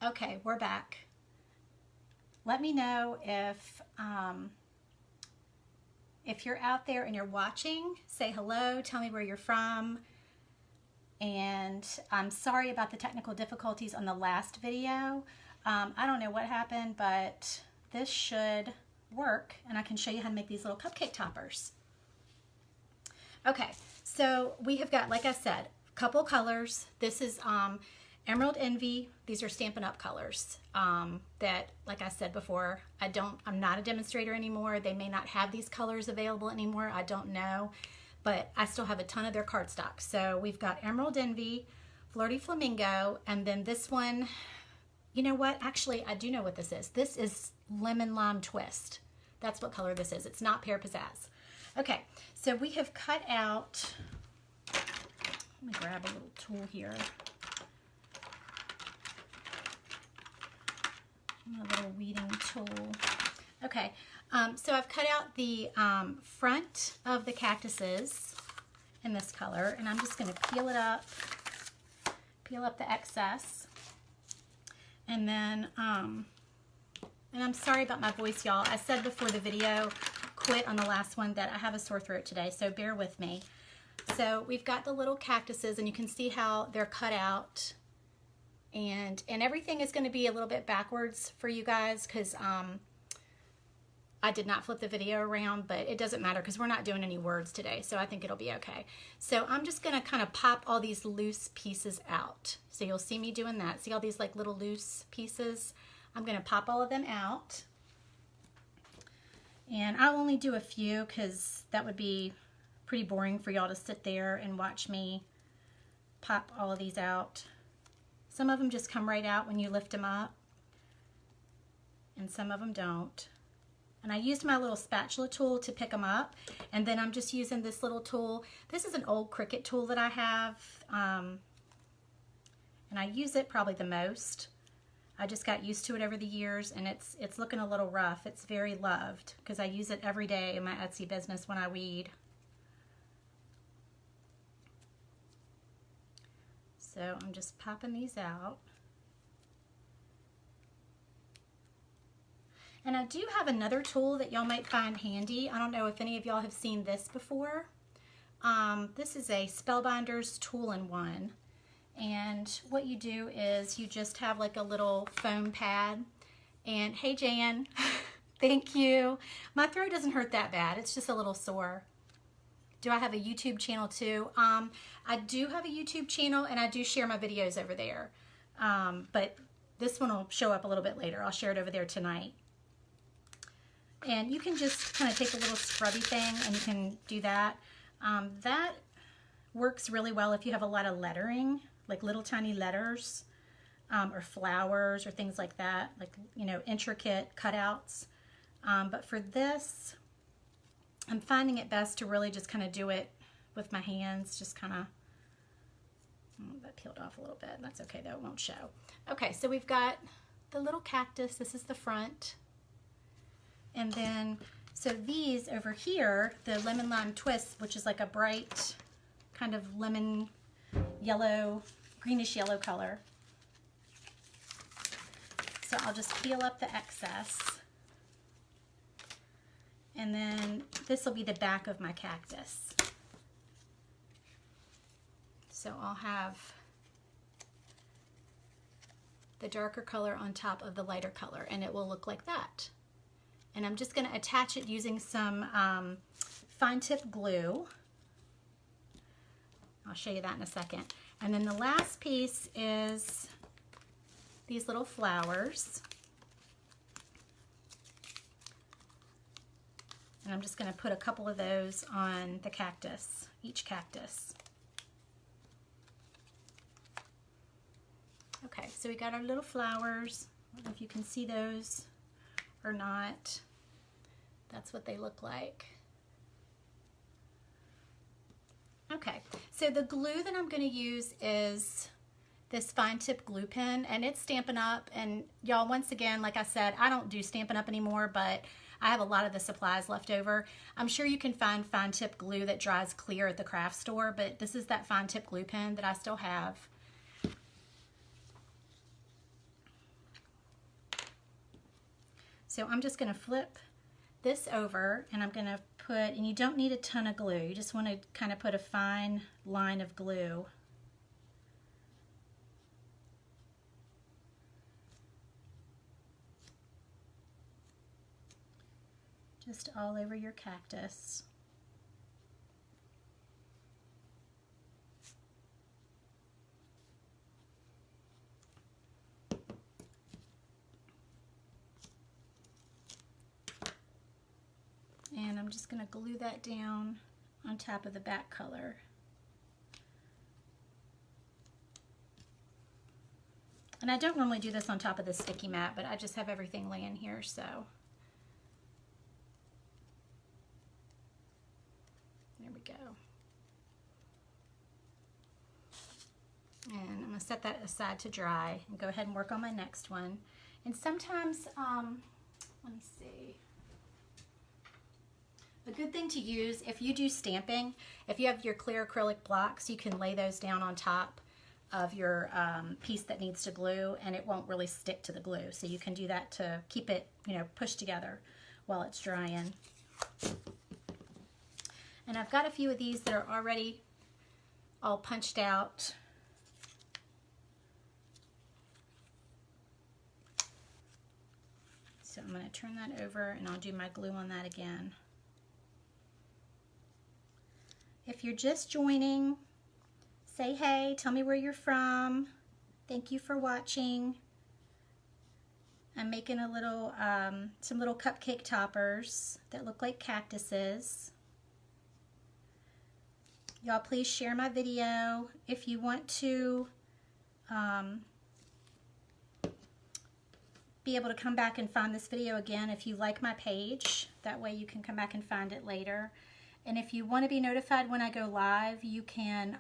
Okay, we're back. Let me know if you're out there and you're watching. Say hello, tell me where you're from. And I'm sorry about the technical difficulties on the last video. I don't know what happened, but this should work, and I can show you how to make these little cupcake toppers. Okay, so we have got, like I said, a couple colors. This is Emerald Envy. These are Stampin' Up! Colors that, like I said before, I'm not a demonstrator anymore. They may not have these colors available anymore. I don't know, but I still have a ton of their cardstock. So we've got Emerald Envy, Flirty Flamingo, and then this one, you know what? Actually, I do know what this is. This is Lemon Lime Twist. That's what color this is. It's not Pear Pizzazz. Okay, so we have cut out, let me grab a little tool here. A little weeding tool. Okay, so I've cut out the front of the cactuses in this color, and I'm just going to peel up the excess, and then, and I'm sorry about my voice, y'all. I said before the video quit on the last one that I have a sore throat today, so bear with me. So we've got the little cactuses, and you can see how they're cut out. And everything is going to be a little bit backwards for you guys because I did not flip the video around, but it doesn't matter because we're not doing any words today, so I think it'll be okay. So I'm just going to kind of pop all these loose pieces out. So you'll see me doing that. See all these like little loose pieces? I'm going to pop all of them out. And I'll only do a few because that would be pretty boring for y'all to sit there and watch me pop all of these out. Some of them just come right out when you lift them up, and some of them don't. And I used my little spatula tool to pick them up, and then I'm just using this little tool. This is an old Cricut tool that I have, and I use it probably the most. I just got used to it over the years, and it's looking a little rough. It's very loved because I use it every day in my Etsy business when I weed. So I'm just popping these out. And I do have another tool that y'all might find handy. I don't know if any of y'all have seen this before. This is a Spellbinders Tool-in-One. And what you do is you just have like a little foam pad. And hey Jan, thank you. My throat doesn't hurt that bad. It's just a little sore. Do I have a YouTube channel too? I do have a YouTube channel, and I do share my videos over there. But this one will show up a little bit later. I'll share it over there tonight. And you can just kind of take a little scrubby thing, and you can do that. That works really well if you have a lot of lettering, like little tiny letters, or flowers or things like that, like, you know, intricate cutouts. But for this, I'm finding it best to really just kind of do it with my hands, just kind of, oh, that peeled off a little bit. That's okay though, it won't show. Okay, so we've got the little cactus. This is the front. And then, so these over here, the Lemon Lime Twist, which is like a bright kind of lemon yellow, greenish yellow color. So I'll just peel up the excess. And then this will be the back of my cactus. So I'll have the darker color on top of the lighter color, and it will look like that. And I'm just going to attach it using some fine tip glue. I'll show you that in a second. And then the last piece is these little flowers. And I'm just going to put a couple of those on the cactus, each cactus. Okay, so we got our little flowers. I don't know if you can see those or not. That's what they look like. Okay, so the glue that I'm going to use is this fine tip glue pen, and it's Stampin' Up. And y'all, once again, like I said, I don't do Stampin' Up anymore, but I have a lot of the supplies left over. I'm sure you can find fine tip glue that dries clear at the craft store, but this is that fine tip glue pen that I still have. So I'm just going to flip this over and I'm going to put, and you don't need a ton of glue, you just want to kind of put a fine line of glue. Just all over your cactus. And I'm just going to glue that down on top of the back color. And I don't normally do this on top of the sticky mat, but I just have everything laying here, so. There we go. And I'm going to set that aside to dry and go ahead and work on my next one. And sometimes, let me see. A good thing to use, if you do stamping, if you have your clear acrylic blocks, you can lay those down on top of your piece that needs to glue, and it won't really stick to the glue. So you can do that to keep it, pushed together while it's drying. And I've got a few of these that are already all punched out. So I'm going to turn that over and I'll do my glue on that again. If you're just joining, say hey, tell me where you're from. Thank you for watching. I'm making a little, some little cupcake toppers that look like cactuses. Y'all please share my video. If you want to be able to come back and find this video again, if you like my page, that way you can come back and find it later. And if you want to be notified when I go live, you can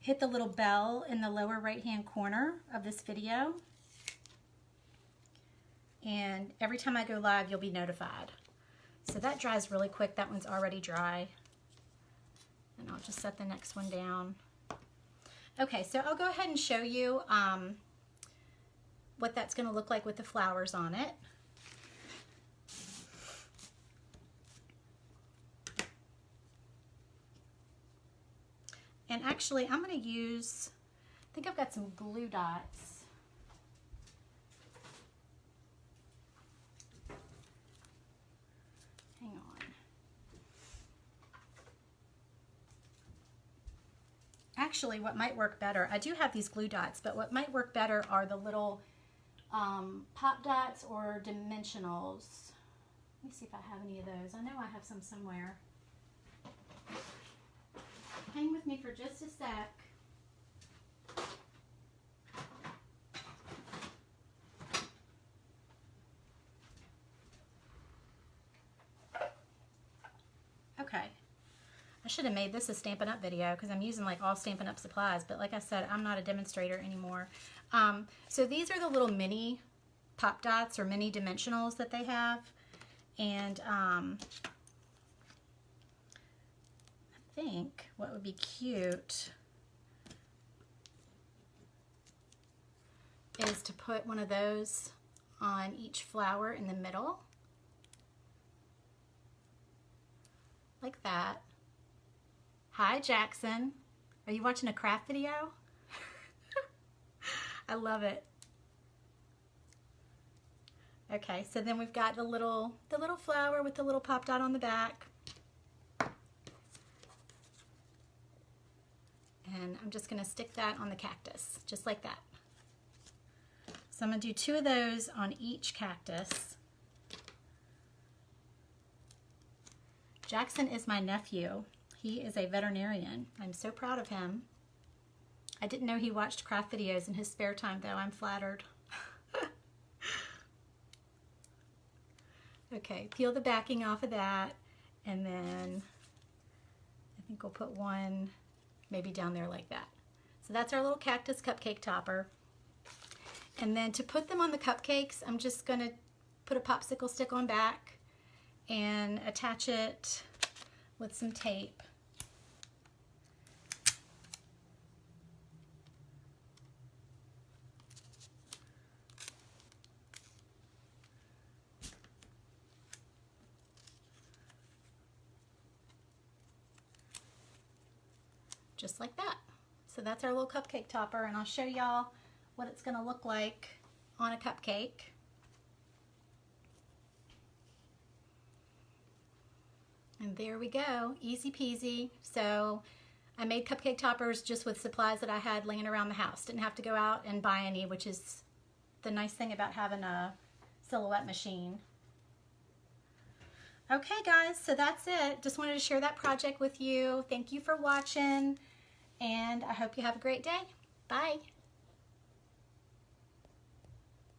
hit the little bell in the lower right hand corner of this video. And every time I go live, you'll be notified. So that dries really quick. That one's already dry. And I'll just set the next one down. Okay, so I'll go ahead and show you what that's going to look like with the flowers on it. And actually, I'm going to use, I think I've got some glue dots. Hang on. Actually, what might work better, I do have these glue dots, but what might work better are the little pop dots or dimensionals. Let me see if I have any of those. I know I have some somewhere. Hang with me for just a sec. Okay. I should have made this a Stampin' Up video because I'm using like all Stampin' Up supplies, but like I said, I'm not a demonstrator anymore. So these are the little mini pop dots or mini dimensionals that they have. And I think what would be cute is to put one of those on each flower in the middle, like that. Hi Jackson, are you watching a craft video? I love it. Okay, so then we've got the little flower with the little pop dot on the back. And I'm just going to stick that on the cactus, just like that. So I'm going to do 2 of those on each cactus. Jackson is my nephew. He is a veterinarian. I'm so proud of him. I didn't know he watched craft videos in his spare time, though. I'm flattered. Okay, peel the backing off of that, and then I think we'll put one maybe down there like that. So that's our little cactus cupcake topper. And then to put them on the cupcakes, I'm just going to put a popsicle stick on back and attach it with some tape. just like that. So that's our little cupcake topper, and I'll show y'all what it's going to look like on a cupcake. And there we go, easy peasy. So I made cupcake toppers just with supplies that I had laying around the house. Didn't have to go out and buy any, which is the nice thing about having a Silhouette machine. Okay guys, so that's it. Just wanted to share that project with you. Thank you for watching, and I hope you have a great day. Bye.